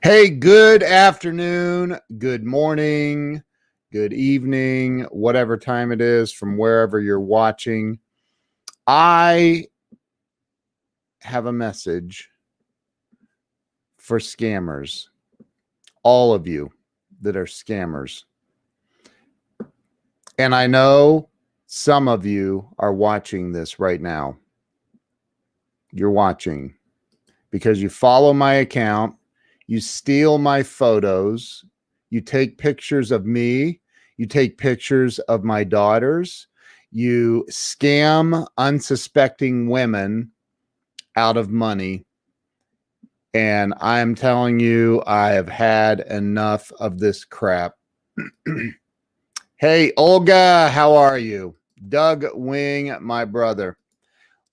Hey, good afternoon, good morning, good evening, whatever time it is from wherever you're watching. I have a message for scammers, all of you that are scammers. And I know some of you are watching this right now. You're watching because you follow my account, you steal my photos, you take pictures of me, you take pictures of my daughters, you scam unsuspecting women out of money. And I'm telling you, I have had enough of this crap. Hey, Olga, how are you? Doug Wing, my brother.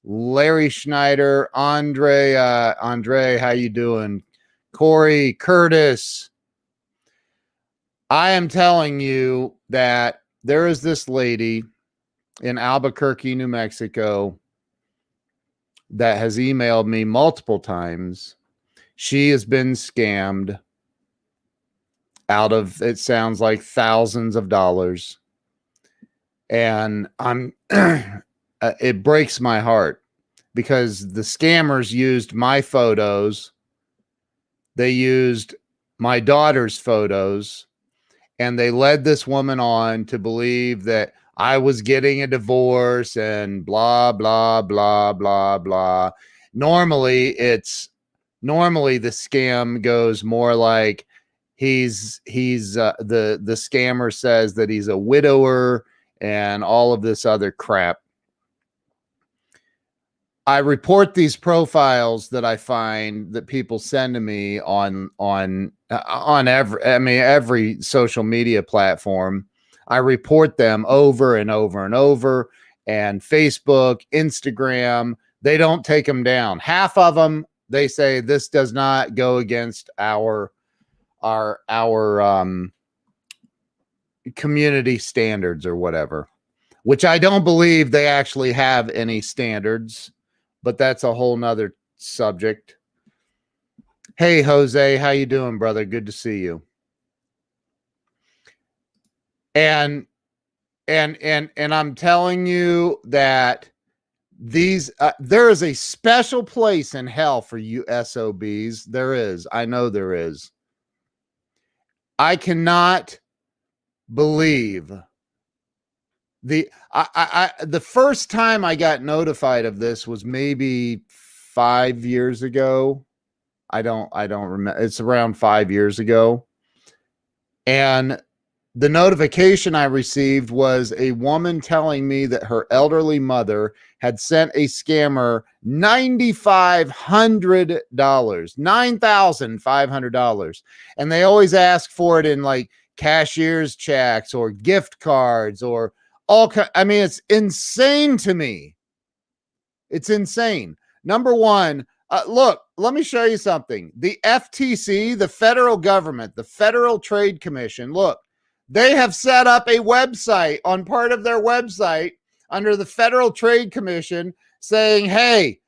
Larry Schneider, Andre, how you doing? Corey, Curtis. I am telling you that there is this lady in Albuquerque, New Mexico, that has emailed me multiple times. She has been scammed out of, it sounds like, thousands of dollars. And it breaks my heart because the scammers used my photos. They used my daughter's photos, and they led this woman on to believe that I was getting a divorce and blah, blah, blah, blah, blah. Normally the scam goes more like the scammer says that he's a widower and all of this other crap. I report these profiles that I find that people send to me on every social media platform. I report them over and over and over, and Facebook, Instagram, they don't take them down. Half of them, they say this does not go against our community standards or whatever, which I don't believe they actually have any standards. But that's a whole nother subject. Hey, Jose, how you doing, brother? Good to see you. And I'm telling you that these there is a special place in hell for you SOBs. There is. I know there is. I cannot believe the first time I got notified of this was maybe 5 years ago. I don't remember. It's around 5 years ago. And the notification I received was a woman telling me that her elderly mother had sent a scammer $9,500, $9,500. And they always ask for it in like cashier's checks or gift cards or I mean, it's insane to me. It's insane. Number one, look, let me show you something. The FTC, the federal government, the Federal Trade Commission, look, they have set up a website on part of their website under the Federal Trade Commission saying, hey,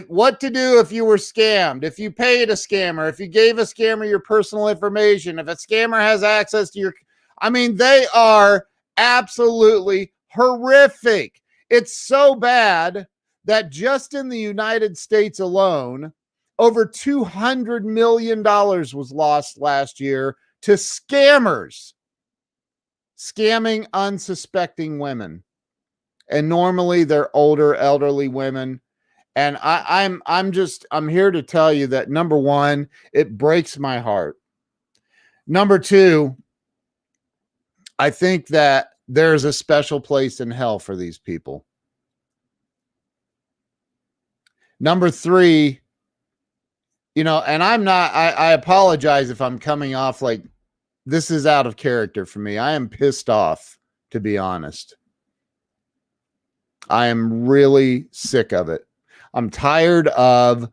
what to do if you were scammed, if you paid a scammer, if you gave a scammer your personal information, if a scammer has access to your, I mean, they are absolutely horrific. It's so bad that just in the United States alone, over $200 million was lost last year to scammers scamming unsuspecting women. And normally they're older, elderly women. And I'm here to tell you that, number one, it breaks my heart. Number two, I think that there's a special place in hell for these people. Number three, and I apologize if I'm coming off like this is out of character for me. I am pissed off, to be honest. I am really sick of it. I'm tired of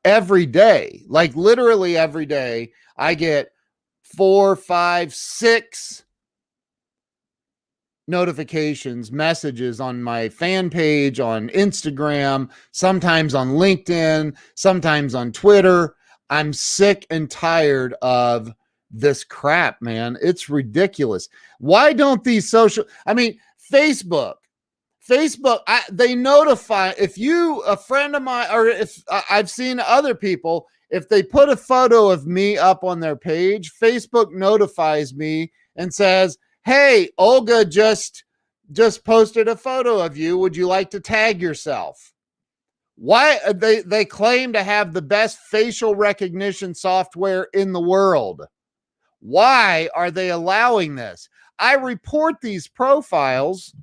every day, like literally every day, I get 4, 5, 6 notifications, messages on my fan page, on Instagram, sometimes on LinkedIn, sometimes on Twitter. I'm sick and tired of this crap, man. It's ridiculous. Why don't these Facebook, they notify if you, a friend of mine, or if I've seen other people, if they put a photo of me up on their page, Facebook notifies me and says, hey, Olga just posted a photo of you. Would you like to tag yourself? Why they claim to have the best facial recognition software in the world. Why are they allowing this? I report these profiles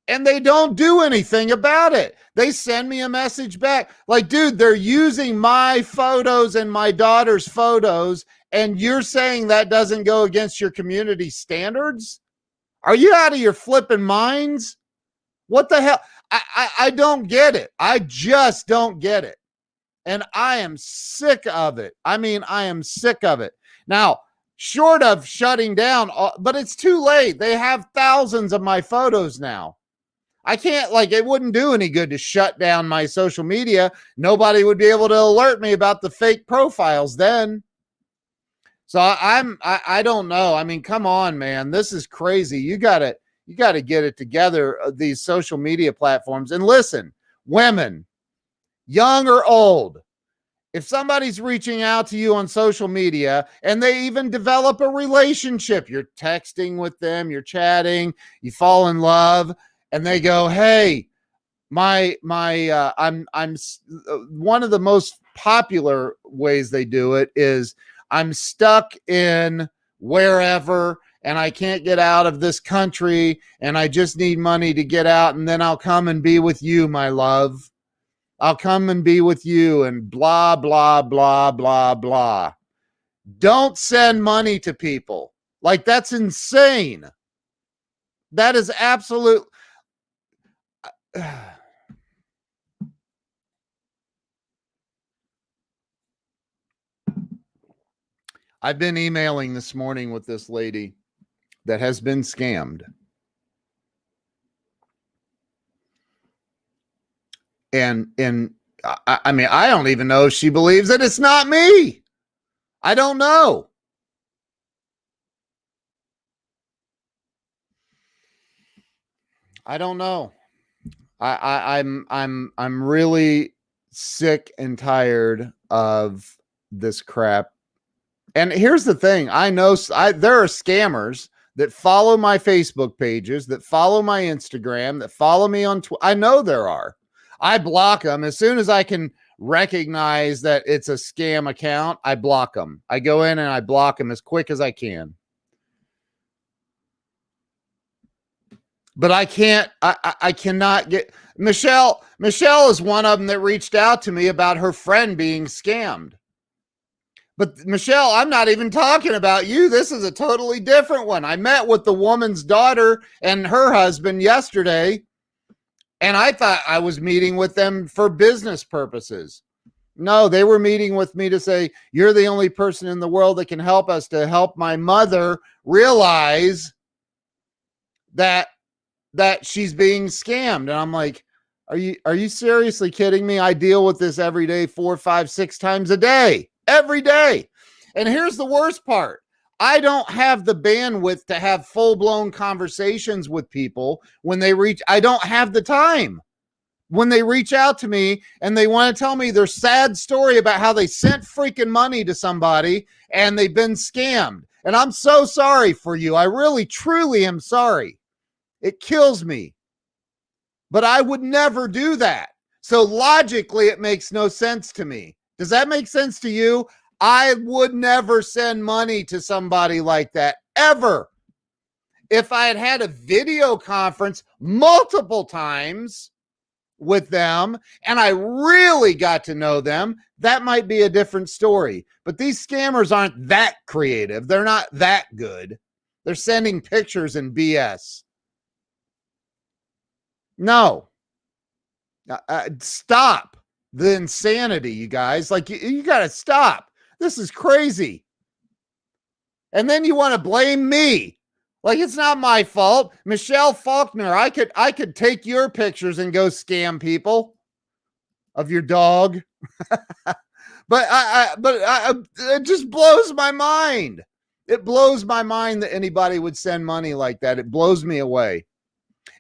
and they don't do anything about it. They send me a message back like, dude, they're using my photos and my daughter's photos, and you're saying that doesn't go against your community standards? Are you out of your flipping minds? What the hell? I don't get it. I just don't get it. And I am sick of it. I mean, I am sick of it. Now, short of shutting down, but it's too late. They have thousands of my photos now. I can't, it wouldn't do any good to shut down my social media. Nobody would be able to alert me about the fake profiles then. So I don't know. I mean, come on, man. This is crazy. You got to get it together, these social media platforms. And listen, women, young or old, if somebody's reaching out to you on social media and they even develop a relationship, you're texting with them, you're chatting, you fall in love, and they go, hey, I'm one of the most popular ways they do it is, I'm stuck in wherever and I can't get out of this country and I just need money to get out, and then I'll come and be with you, my love. I'll come and be with you, and blah, blah, blah, blah, blah. Don't send money to people. That's insane. That is absolute. I've been emailing this morning with this lady that has been scammed. And I mean, I don't even know if she believes that it's not me. I don't know. I don't know. I'm really sick and tired of this crap. And here's the thing. I know there are scammers that follow my Facebook pages, that follow my Instagram, that follow me on Twitter. I know there are. I block them as soon as I can recognize that it's a scam account. I block them. I go in and I block them as quick as I can. But I can't, I cannot get Michelle is one of them that reached out to me about her friend being scammed. But Michelle, I'm not even talking about you. This is a totally different one. I met with the woman's daughter and her husband yesterday, and I thought I was meeting with them for business purposes. No, they were meeting with me to say, you're the only person in the world that can help us to help my mother realize that she's being scammed. And I'm like, are you seriously kidding me? I deal with this every day, 4, 5, 6 times a day, every day. And here's the worst part. I don't have the bandwidth to have full-blown conversations with people when they reach. I don't have the time. When they reach out to me and they want to tell me their sad story about how they sent freaking money to somebody and they've been scammed. And I'm so sorry for you. I really, truly am sorry. It kills me. But I would never do that. So logically, it makes no sense to me. Does that make sense to you? I would never send money to somebody like that, ever. If I had had a video conference multiple times with them and I really got to know them, that might be a different story. But these scammers aren't that creative. They're not that good. They're sending pictures and BS. No. Stop the insanity, you guys. You got to stop. This is crazy. And then you want to blame me. It's not my fault. Michelle Faulkner, I could take your pictures and go scam people of your dog. It just blows my mind. It blows my mind that anybody would send money like that. It blows me away.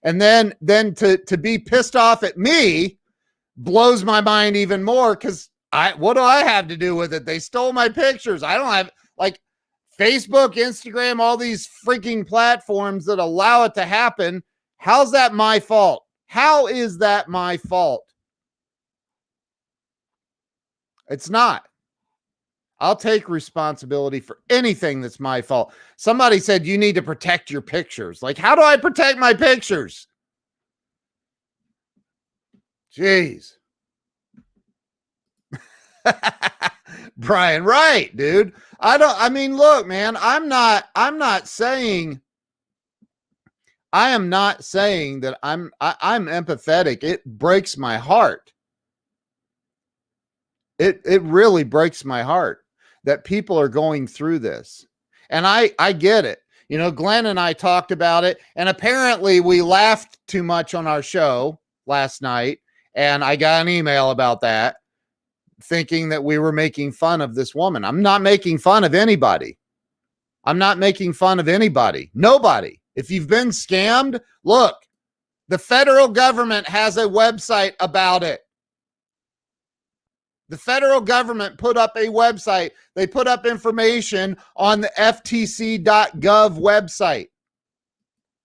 And then to be pissed off at me blows my mind even more, because what do I have to do with it? They stole my pictures. I don't have, like, Facebook, Instagram, all these freaking platforms that allow it to happen. How's that my fault? How is that my fault? It's not. I'll take responsibility for anything that's my fault. Somebody said you need to protect your pictures. Like, how do I protect my pictures? Jeez. Brian, right, dude. I mean, look, man, I am not saying that I'm empathetic. It breaks my heart. It really breaks my heart that people are going through this. And I get it. You know, Glenn and I talked about it, and apparently we laughed too much on our show last night, and I got an email about that, thinking that we were making fun of this woman. I'm not making fun of anybody. I'm not making fun of anybody. Nobody. If you've been scammed, look, the federal government has a website about it. The federal government put up a website. They put up information on the ftc.gov website.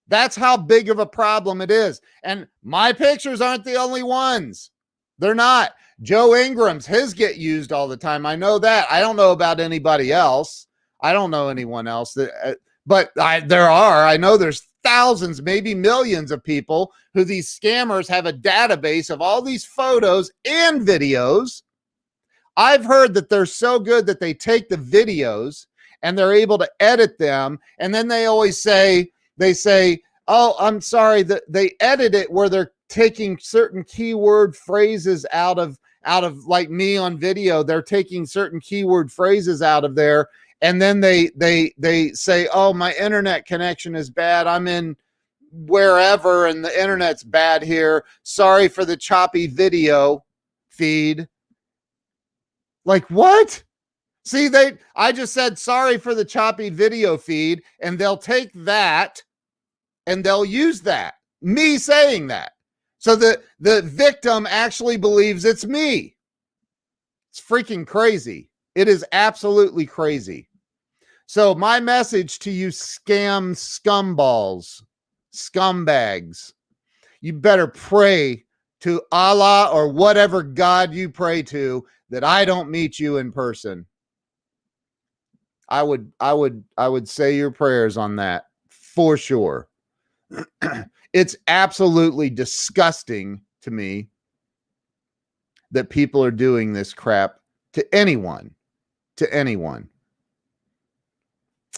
That's how big of a problem it is. And my pictures aren't the only ones. They're not. Joe Ingram's, his get used all the time. I know that. I don't know about anybody else. I don't know anyone else that, I know there's thousands, maybe millions of people who these scammers have a database of all these photos and videos. I've heard that they're so good that they take the videos and they're able to edit them. And then they always say, oh, I'm sorry, that they edit it where they're taking certain keyword phrases out of like me on video. They're taking certain keyword phrases out of there. And then they say, oh, my internet connection is bad. I'm in wherever and the internet's bad here. Sorry for the choppy video feed. Like, what? See, I just said sorry for the choppy video feed, and they'll take that and they'll use that, me saying that. So the victim actually believes it's me. It's freaking crazy. It is absolutely crazy. So my message to you scumballs, scumbags, you better pray to Allah or whatever God you pray to that I don't meet you in person. I would say your prayers on that for sure. It's absolutely disgusting to me that people are doing this crap to anyone.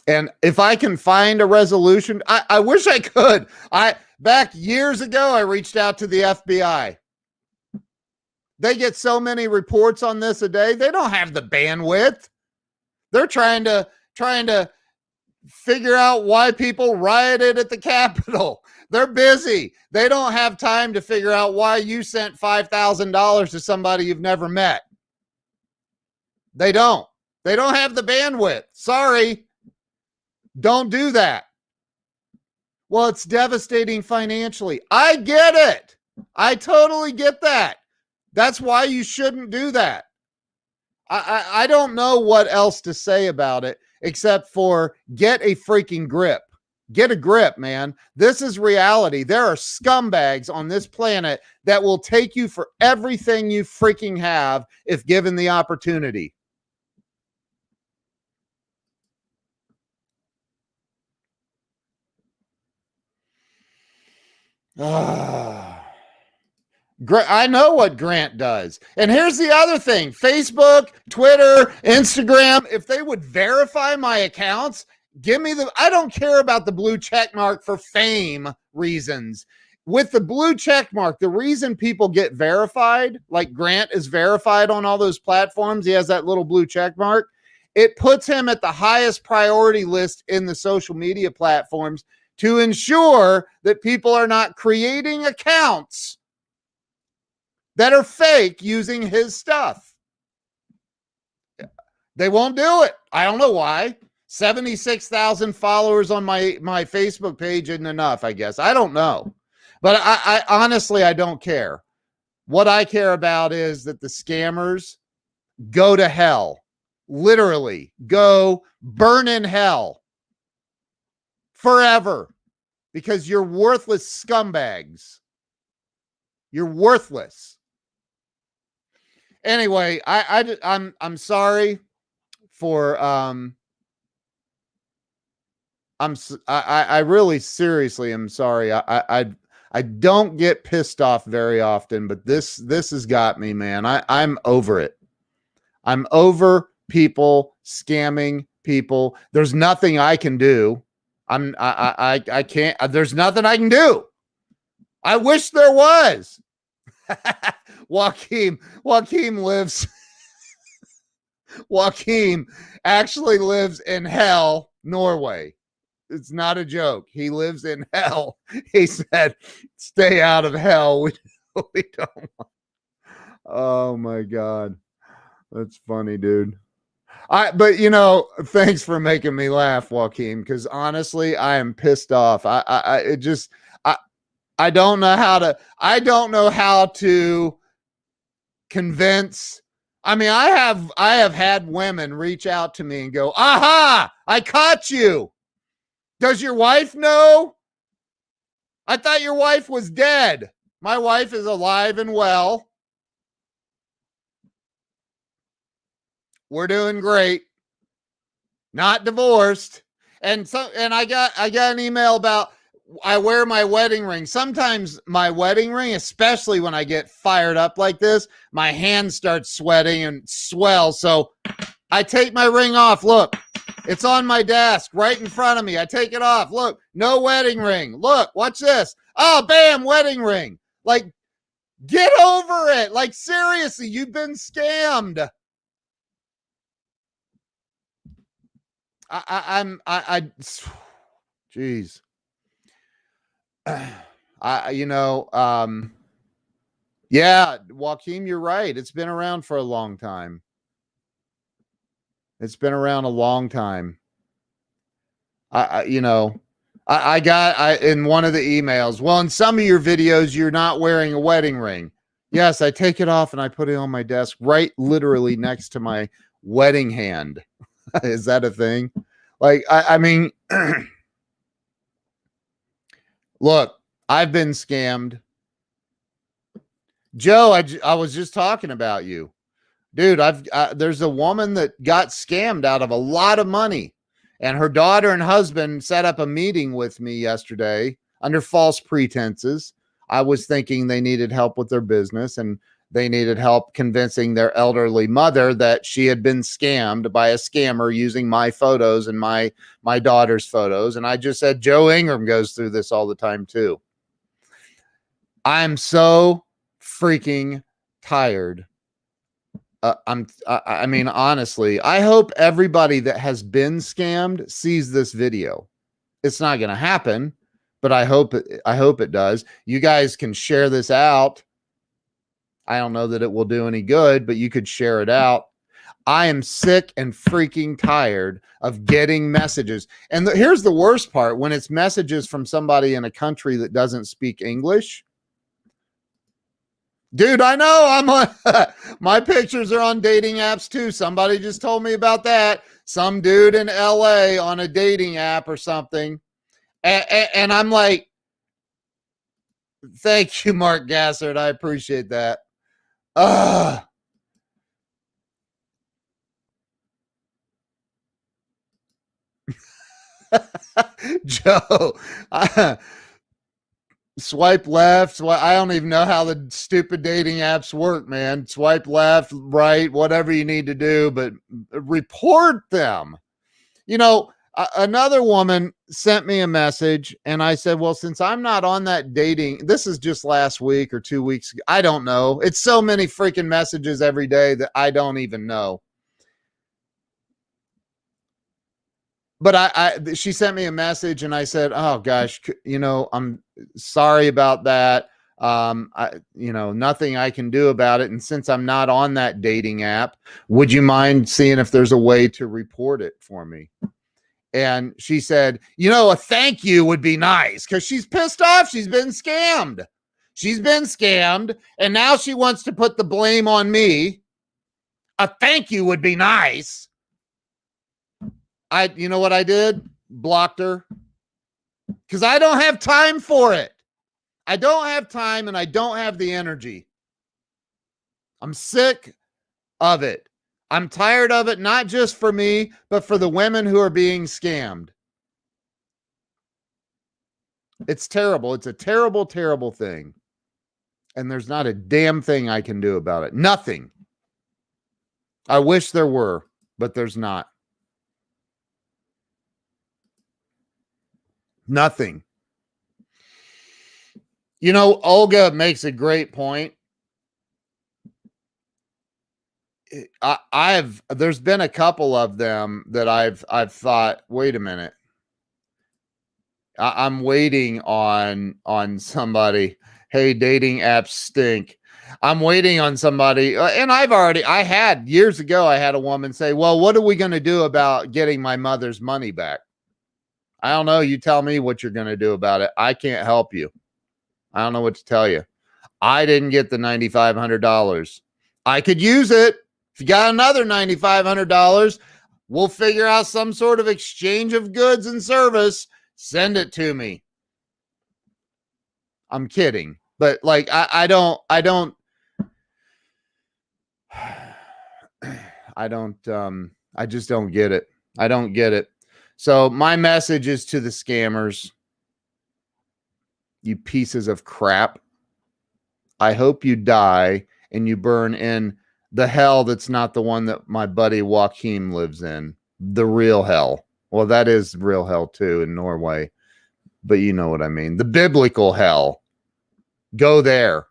And if I can find a resolution, I wish I could. Back years ago, I reached out to the FBI. They get so many reports on this a day. They don't have the bandwidth. They're trying to figure out why people rioted at the Capitol. They're busy. They don't have time to figure out why you sent $5,000 to somebody you've never met. They don't have the bandwidth. Sorry. Don't do that. Well, it's devastating financially. I get it. I totally get that. That's why you shouldn't do that. I don't know what else to say about it except for get a freaking grip. Get a grip, man. This is reality. There are scumbags on this planet that will take you for everything you freaking have if given the opportunity. I know what Grant does. And here's the other thing. Facebook, Twitter, Instagram, if they would verify my accounts, I don't care about the blue check mark for fame reasons. With the blue check mark, the reason people get verified, like Grant is verified on all those platforms, he has that little blue check mark, it puts him at the highest priority list in the social media platforms to ensure that people are not creating accounts that are fake using his stuff. They won't do it. I don't know why. 76,000 followers on my Facebook page isn't enough, I guess. I don't know. But I honestly, I don't care. What I care about is that the scammers go to hell. Literally, go burn in hell forever because you're worthless scumbags. You're worthless. Anyway, I'm sorry for I really seriously am sorry. I don't get pissed off very often, but this has got me, man. I'm over it. I'm over people scamming people. There's nothing I can do. I can't. There's nothing I can do. I wish there was. Joaquin lives. Joaquin actually lives in hell, Norway. It's not a joke. He lives in hell. He said, "Stay out of hell." We don't want. Oh my God, that's funny, dude. But you know, thanks for making me laugh, Joaquin. Because honestly, I am pissed off. I don't know how to. I don't know how to convince. I mean, I have had women reach out to me and go, "Aha! I caught you. Does your wife know? I thought your wife was dead." My wife is alive and well. We're doing great. Not divorced. And I got an email about I wear my wedding ring. Sometimes my wedding ring, especially when I get fired up like this, my hands start sweating and swell. So I take my ring off. Look, it's on my desk right in front of me. I take it off. Look, no wedding ring. Look, watch this. Oh, bam, wedding ring. Like, get over it. Like, seriously, you've been scammed. Geez. Yeah, Joaquin, you're right. It's been around for a long time. It's been around a long time. I got in one of the emails. Well, in some of your videos, you're not wearing a wedding ring. Yes, I take it off and I put it on my desk, right, literally next to my wedding hand. Is that a thing? Like, I mean, look, I've been scammed. Joe, I was just talking about you. Dude, there's a woman that got scammed out of a lot of money, and her daughter and husband set up a meeting with me yesterday under false pretenses. I was thinking they needed help with their business, and they needed help convincing their elderly mother that she had been scammed by a scammer using my photos and my daughter's photos. And I just said, Joe Ingram goes through this all the time too. I'm so freaking tired. I mean, honestly, I hope everybody that has been scammed sees this video. It's not going to happen, but I hope it does. You guys can share this out. I don't know that it will do any good, but you could share it out. I am sick and freaking tired of getting messages. And here's the worst part: when it's messages from somebody in a country that doesn't speak English. Dude, I know I'm on my pictures are on dating apps too. Somebody just told me about that. Some dude in LA on a dating app or something. And I'm like, thank you, Mark Gassard. I appreciate that. Joe, swipe left. I don't even know how the stupid dating apps work, man. Swipe left, right, whatever you need to do, but report them. You know, another woman sent me a message and I said, well, since I'm not on that dating, this is just last week or 2 weeks ago. I don't know. It's so many freaking messages every day that I don't even know. But she sent me a message and I said, oh gosh, you know, I'm sorry about that. Nothing I can do about it. And since I'm not on that dating app, would you mind seeing if there's a way to report it for me? And she said, a thank you would be nice, because she's pissed off. She's been scammed. And now she wants to put the blame on me. A thank you would be nice. You know what I did? Blocked her. Because I don't have time for it. I don't have time, and I don't have the energy. I'm sick of it. I'm tired of it, not just for me, but for the women who are being scammed. It's terrible. It's a terrible, terrible thing. And there's not a damn thing I can do about it. Nothing. I wish there were, but there's not. Nothing. Olga makes a great point. There's been a couple of them that I've thought, wait a minute. I'm waiting on somebody. Hey, dating apps stink. I'm waiting on somebody. And years ago, I had a woman say, well, what are we going to do about getting my mother's money back? I don't know. You tell me what you're going to do about it. I can't help you. I don't know what to tell you. I didn't get the $9,500. I could use it. If you got another $9,500, we'll figure out some sort of exchange of goods and service. Send it to me. I'm kidding. But I just don't get it. I don't get it. So my message is to the scammers. You pieces of crap. I hope you die and you burn in the hell that's not the one that my buddy Joachim lives in. The real hell. Well, that is real hell too in Norway. But you know what I mean. The biblical hell. Go there.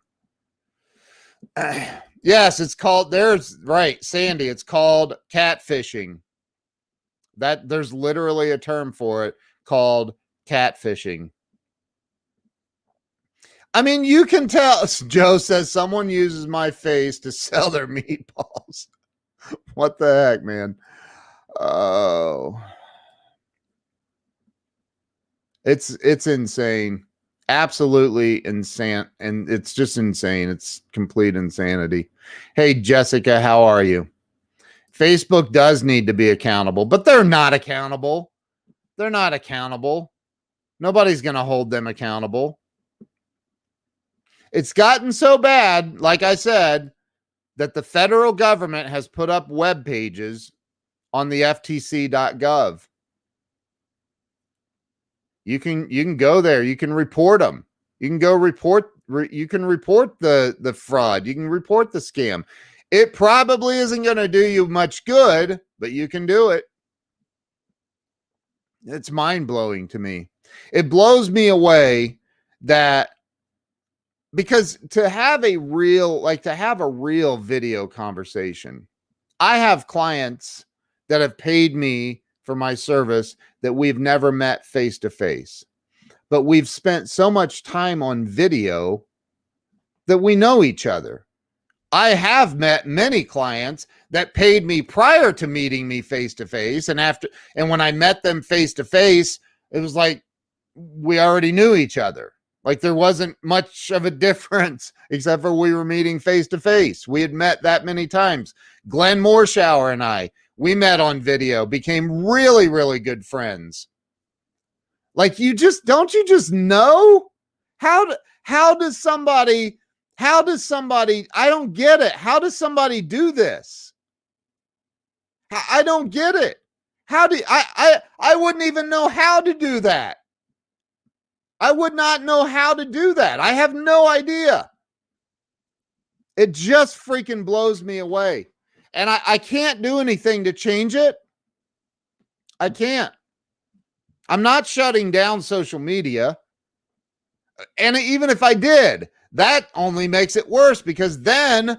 Yes, it's called, Sandy, it's called catfishing. There's literally a term for it called catfishing. I mean, you can tell. Joe says someone uses my face to sell their meatballs. What the heck, man? Oh, it's insane. Absolutely insane. And it's just insane. It's complete insanity. Hey, Jessica, how are you? Facebook does need to be accountable, but they're not accountable. They're not accountable. Nobody's going to hold them accountable. It's gotten so bad, like I said, that the federal government has put up web pages on the ftc.gov. You can go there. You can report them. You can go report. You can report the fraud. You can report the scam. It probably isn't going to do you much good, but you can do it. It's mind-blowing to me. It blows me away that, because to have a real video conversation, I have clients that have paid me for my service that we've never met face to face, but we've spent so much time on video that we know each other. I have met many clients that paid me prior to meeting me face to face, and when I met them face to face, it was like we already knew each other. Like there wasn't much of a difference, except for we were meeting face to face. We had met that many times. Glenn Morshower and we met on video, became really, really good friends. Like don't you just know? How does somebody, I don't get it. How does somebody do this? I don't get it. I wouldn't even know how to do that. I would not know how to do that. I have no idea. It just freaking blows me away. And I can't do anything to change it. I can't. I'm not shutting down social media. And even if I did, that only makes it worse, because then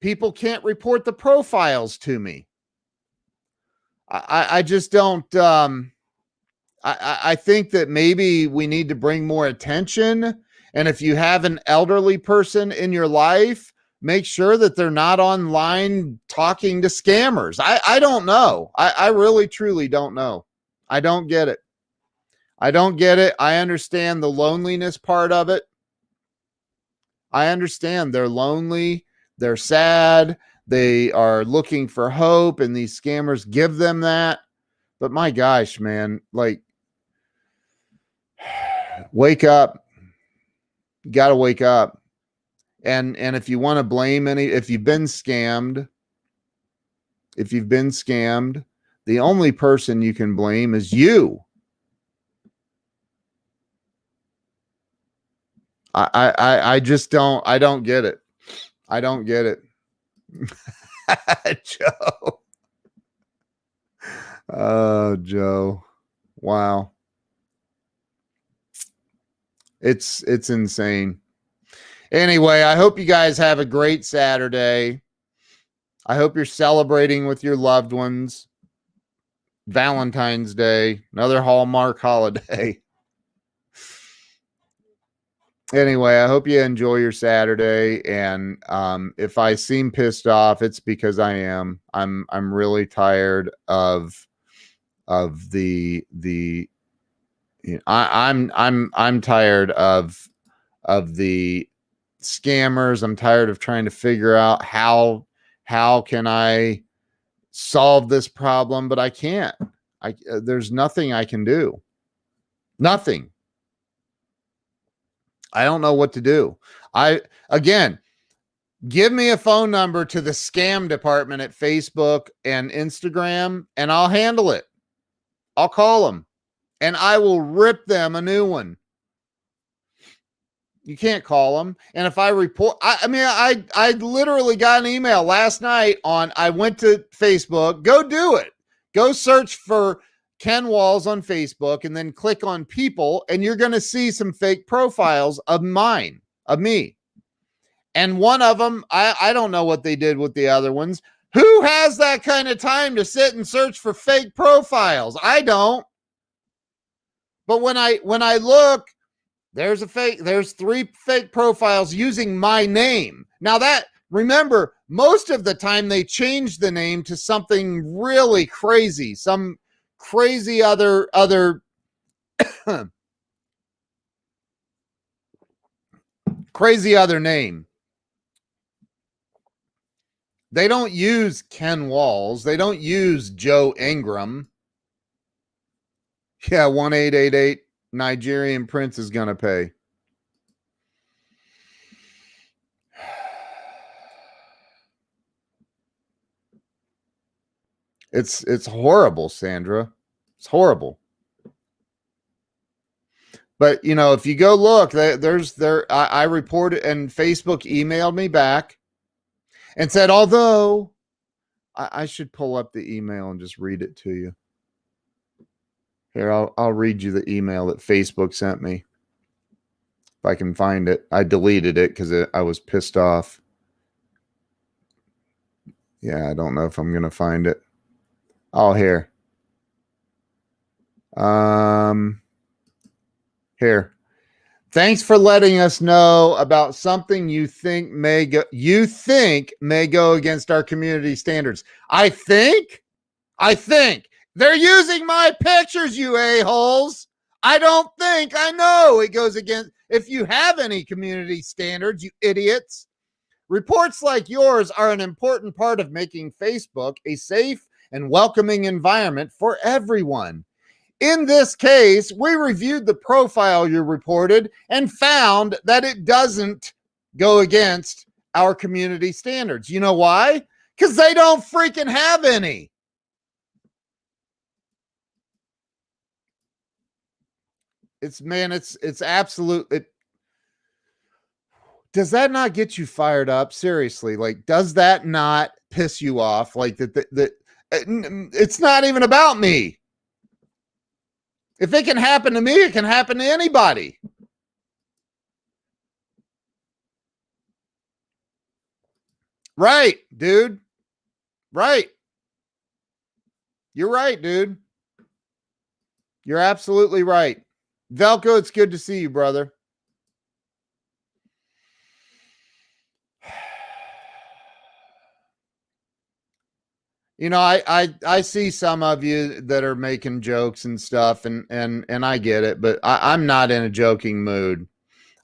people can't report the profiles to me. I just don't. I think that maybe we need to bring more attention And if you have an elderly person in your life, make sure that they're not online talking to scammers. I don't know. I really, truly don't know. I don't get it. I don't get it. I understand the loneliness part of it. I understand they're lonely. They're sad. They are looking for hope, and these scammers give them that. But my gosh, man, like, wake up. You got to wake up. And if you want to blame if you've been scammed, the only person you can blame is you. I just don't get it. I don't get it. Joe. Oh, Joe. Wow. It's insane. Anyway, I hope you guys have a great Saturday. I hope you're celebrating with your loved ones. Valentine's Day, another Hallmark holiday. Anyway, I hope you enjoy your Saturday. And if I seem pissed off, it's because I am. I'm really tired of the you know, I'm tired of the scammers. I'm tired of trying to figure out how can I solve this problem, but I can't. There's nothing I can do. Nothing. I don't know what to do. Again, give me a phone number to the scam department at Facebook and Instagram, and I'll handle it. I'll call them, and I will rip them a new one. You can't call them. And if I report, I literally got an email last night I went to Facebook. Go do it. Go search for Ken Walls on Facebook and then click on people, and you're going to see some fake profiles of me. And one of them, I don't know what they did with the other ones. Who has that kind of time to sit and search for fake profiles? I don't. But when I look, there's 3 fake profiles using my name. Now remember, most of the time they change the name to something really crazy, some crazy other crazy other name. They don't use Ken Walls. They don't use Joe Ingram. Yeah, 1-888 Nigerian Prince is going to pay. It's horrible, Sandra. It's horrible. But if you go look, I reported, and Facebook emailed me back and said, although I should pull up the email and just read it to you. Here, I'll read you the email that Facebook sent me. If I can find it. I deleted it because I was pissed off. Yeah, I don't know if I'm going to find it. Oh, here. Here. Thanks for letting us know about something you think may go against our community standards. I think they're using my pictures, you a-holes. I don't think I know it goes against. If you have any community standards, you idiots. Reports like yours are an important part of making Facebook a safe and welcoming environment for everyone. In this case, we reviewed the profile you reported and found that it doesn't go against our community standards. You know why? Because they don't freaking have any. It's absolute. Does that not get you fired up? Seriously, like, does that not piss you off? Like that it's not even about me. If it can happen to me, it can happen to anybody. Right, dude. Right. You're right, dude. You're absolutely right. Velko, it's good to see you, brother. You know, I see some of you that are making jokes and stuff, and I get it, but I'm not in a joking mood.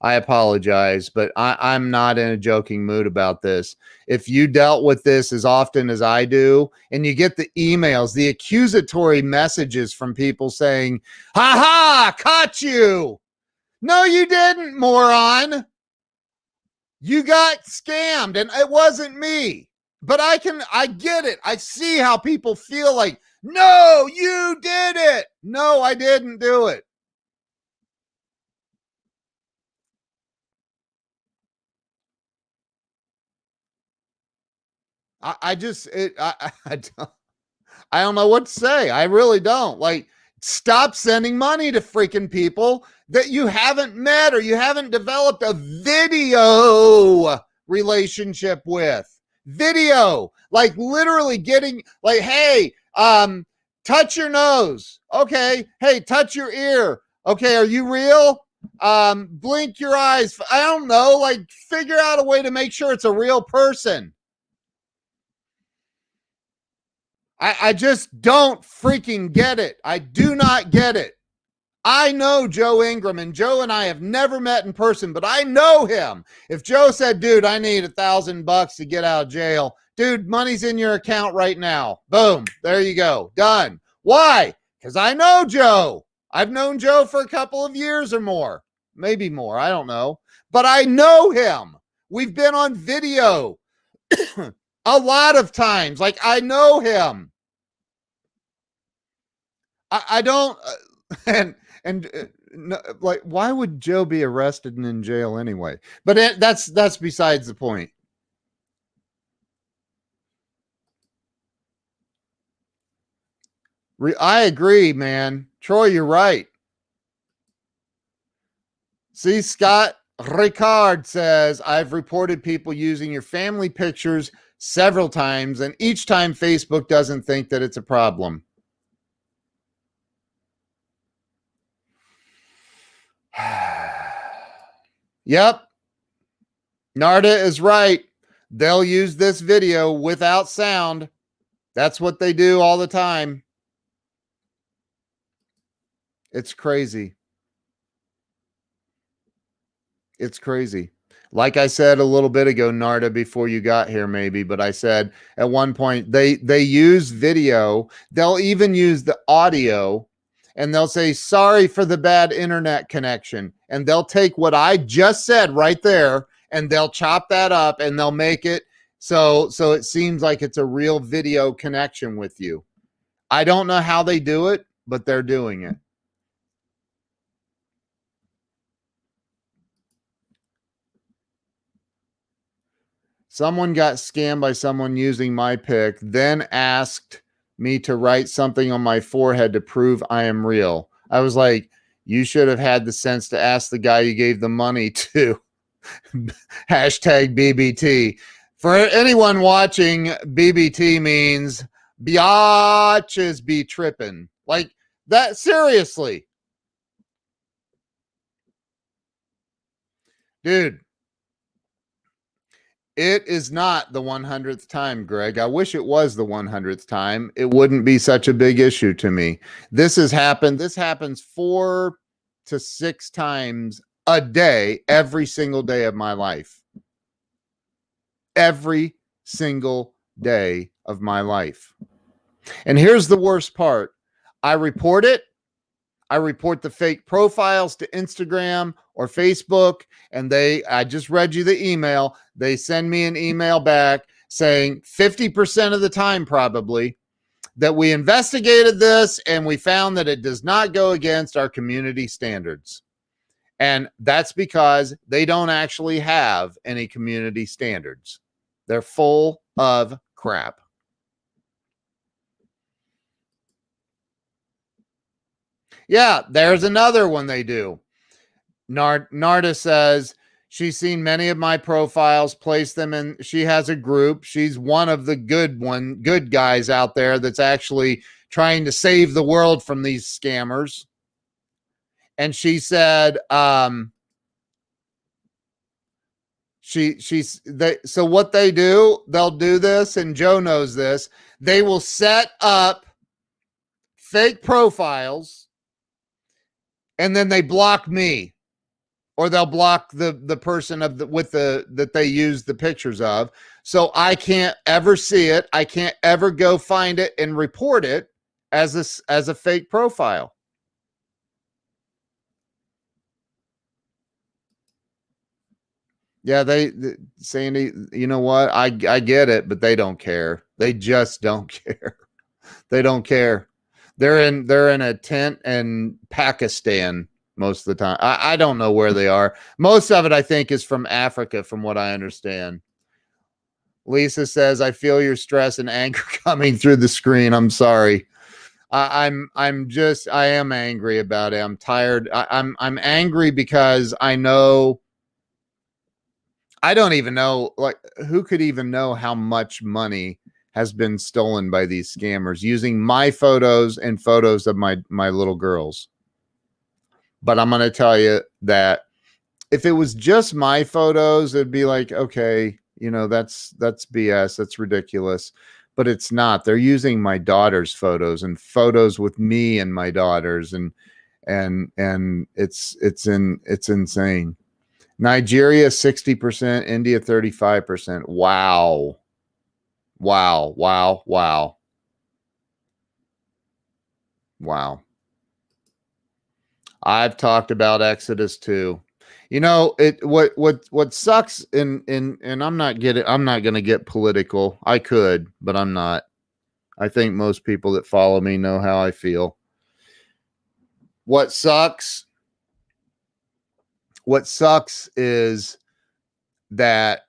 I apologize, but I'm not in a joking mood about this. If you dealt with this as often as I do, and you get the emails, the accusatory messages from people saying, "Ha ha, caught you." No, you didn't, moron. You got scammed, and it wasn't me. But I get it. I see how people feel like, no, you did it. No, I didn't do it. I just, I don't know what to say. I really don't. Like, stop sending money to freaking people that you haven't met or you haven't developed a video relationship with. Video, like literally getting, like, hey, touch your nose. Okay. Hey, touch your ear. Okay. Are you real? Blink your eyes. I don't know. Like, figure out a way to make sure it's a real person. I just don't freaking get it. I do not get it. I know Joe Ingram, and Joe and I have never met in person, but I know him. If Joe said, dude, I need $1,000 to get out of jail, dude, money's in your account right now. Boom. There you go. Done. Why? Because I know Joe. I've known Joe for a couple of years or more, maybe more. I don't know, but I know him. We've been on video a lot of times. Like, I know him. I don't, and like, why would Joe be arrested and in jail anyway? But that's besides the point. I agree, man. Troy, you're right. See, Scott Ricard says, I've reported people using your family pictures several times, and each time Facebook doesn't think that it's a problem. Yep. Narda is right. They'll use this video without sound. That's what they do all the time. It's crazy. It's crazy. Like I said a little bit ago, Narda, before you got here, maybe, but I said at one point they use video. They'll even use the audio, and they'll say, sorry for the bad internet connection. And they'll take what I just said right there, and they'll chop that up, and they'll make it so it seems like it's a real video connection with you. I don't know how they do it, but they're doing it. Someone got scammed by someone using my pic, then asked me to write something on my forehead to prove I am real. I was like, you should have had the sense to ask the guy you gave the money to. Hashtag BBT. For anyone watching, BBT means biatches be tripping. Like that, seriously. Dude, it is not the 100th time, Greg. I wish it was the 100th time. It wouldn't be such a big issue to me. This has happened. This happens 4 to 6 times a day, every single day of my life. Every single day of my life. And here's the worst part. I report it. I report the fake profiles to Instagram or Facebook, and I just read you the email. They send me an email back saying 50% of the time, probably, that we investigated this and we found that it does not go against our community standards. And that's because they don't actually have any community standards. They're full of crap. Yeah, there's another one they do. Narda says she's seen many of my profiles, placed them in. She has a group. She's one of the good guys out there that's actually trying to save the world from these scammers. And she said, So what they do, they'll do this, and Joe knows this. They will set up fake profiles, and then they block me, or they'll block the person that they use the pictures of. So I can't ever see it. I can't ever go find it and report it as a fake profile. Yeah, Sandy, you know what? I get it, but they don't care. They just don't care. They don't care. They're in a tent in Pakistan most of the time. I don't know where they are. Most of it, I think, is from Africa, from what I understand. Lisa says, I feel your stress and anger coming through the screen. I'm sorry. I am angry about it. I'm tired. I'm angry because I know, I don't even know, like, who could even know how much money has been stolen by these scammers using my photos and photos of my little girls. But I'm going to tell you that if it was just my photos, it'd be like, okay, you know, that's BS. That's ridiculous. But it's not. They're using my daughter's photos and photos with me and my daughters, and it's insane. Nigeria 60%, India 35%. Wow. Wow, wow, wow. Wow. I've talked about Exodus too. You know, what sucks, and I'm not going to get political. I could, but I'm not. I think most people that follow me know how I feel. What sucks is that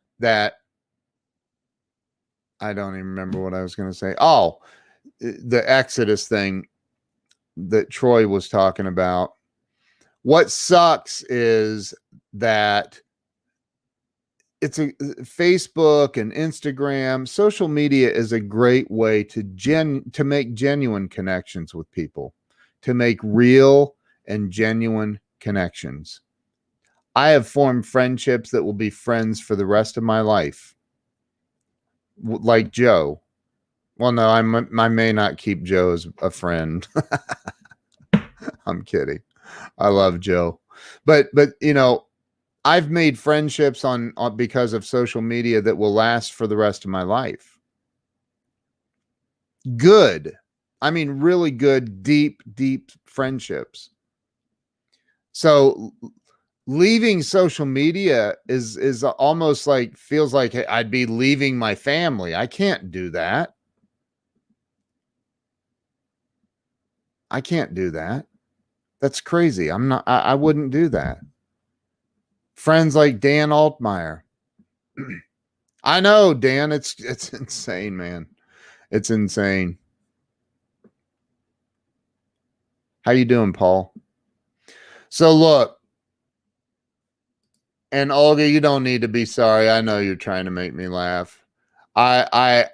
I don't even remember what I was going to say. Oh, the Exodus thing that Troy was talking about. What sucks is that it's Facebook and Instagram, social media is a great way to make genuine connections with people, to make real and genuine connections. I have formed friendships that will be friends for the rest of my life. Like Joe. Well, no, I may not keep Joe as a friend. I'm kidding. I love Joe. But you know, I've made friendships on because of social media that will last for the rest of my life. Good. I mean, really good, deep friendships. So leaving social media is almost like, feels like I'd be leaving my family. I can't do that. I can't do that. That's crazy. I wouldn't do that. Friends like Dan Altmeyer. I know, Dan, it's insane, man. It's insane. How you doing, Paul? So look, and Olga, you don't need to be sorry. I know you're trying to make me laugh. It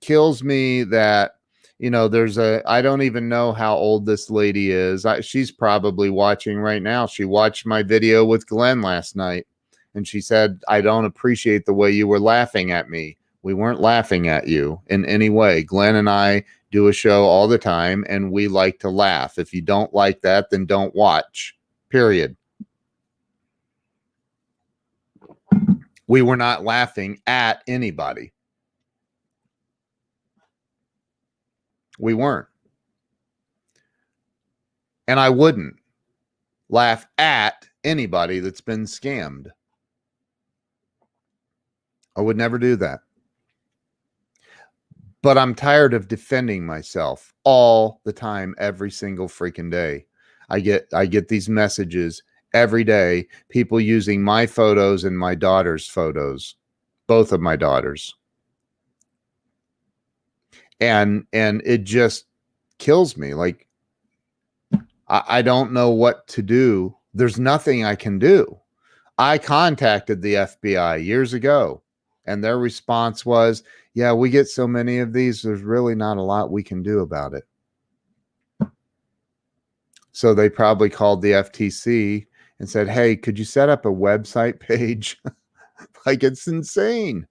kills me that, you know, I don't even know how old this lady is. She's probably watching right now. She watched my video with Glenn last night, and she said, I don't appreciate the way you were laughing at me. We weren't laughing at you in any way. Glenn and I do a show all the time, and we like to laugh. If you don't like that, then don't watch, period. We were not laughing at anybody. We weren't. And I wouldn't laugh at anybody that's been scammed. I would never do that. But I'm tired of defending myself all the time, every single freaking day. I get these messages every day, people using my photos and my daughter's photos, both of my daughters. And it just kills me. Like, I don't know what to do. There's nothing I can do. I contacted the FBI years ago, and their response was, yeah, we get so many of these, there's really not a lot we can do about it. So they probably called the FTC, and said, hey, could you set up a website page? Like, it's insane.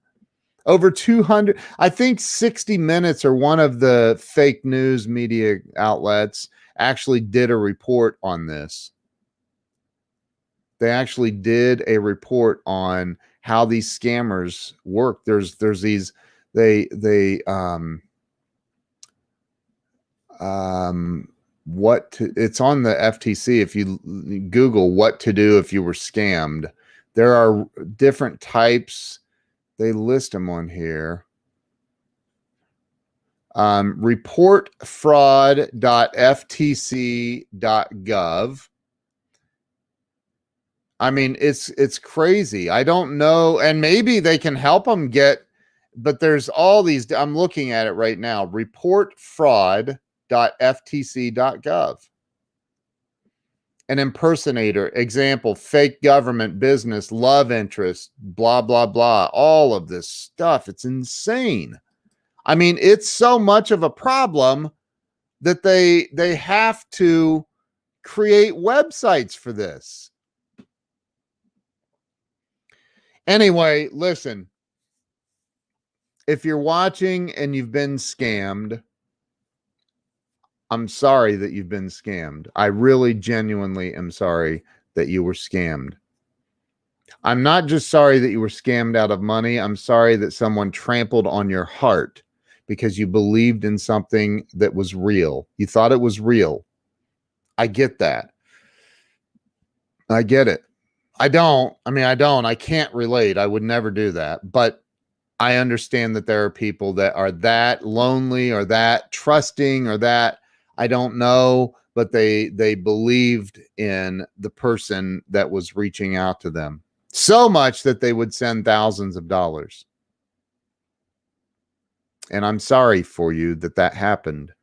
Over 200, I think 60 Minutes or one of the fake news media outlets actually did a report on this. They actually did a report on how these scammers work. There's these, it's on the FTC. If you Google what to do if you were scammed, there are different types. They list them on here. Reportfraud.ftc.gov. I mean, it's crazy. I don't know, and maybe they can help them get, but there's all these. I'm looking at it right now. Reportfraud.ftc.gov. An impersonator, example, fake government, business, love interest, blah, blah, blah. All of this stuff. It's insane. I mean, it's so much of a problem that they have to create websites for this. Anyway, listen, if you're watching and you've been scammed, I'm sorry that you've been scammed. I really genuinely am sorry that you were scammed. I'm not just sorry that you were scammed out of money. I'm sorry that someone trampled on your heart because you believed in something that was real. You thought it was real. I get that. I get it. I can't relate. I would never do that. But I understand that there are people that are that lonely or that trusting or that, I don't know, but they believed in the person that was reaching out to them so much that they would send thousands of dollars. And I'm sorry for you that happened.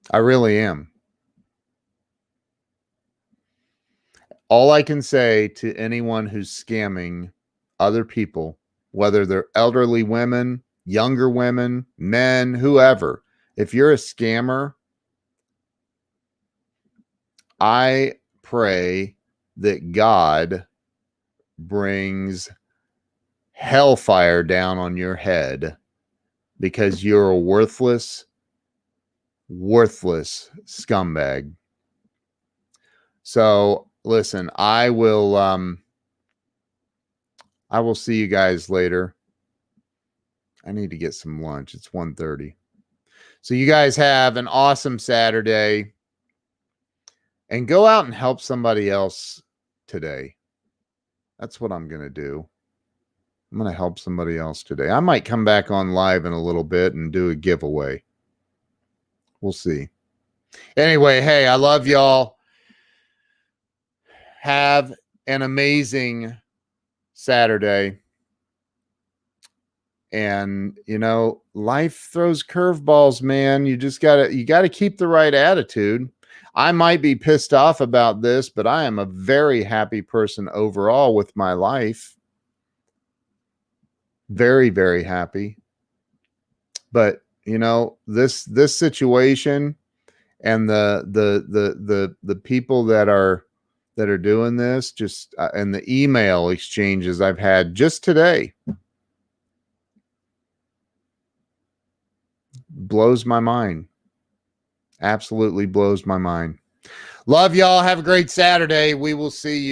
I really am. All I can say to anyone who's scamming other people, whether they're elderly women, younger women, men, whoever, if you're a scammer, I pray that God brings hellfire down on your head because you're a worthless scumbag. So listen, I will see you guys later. I need to get some lunch. It's 1:30. So you guys have an awesome Saturday and go out and help somebody else today. That's what I'm going to do. I'm going to help somebody else today. I might come back on live in a little bit and do a giveaway. We'll see. Anyway, hey, I love y'all. Have an amazing Saturday. And, you know, life throws curveballs, man. You gotta keep the right attitude. I might be pissed off about this, but I am a very happy person overall with my life. Very, very happy. But, you know, this situation and the people that are doing this, just and the email exchanges I've had just today blows my mind. Absolutely blows my mind. Love y'all. Have a great Saturday. We will see you.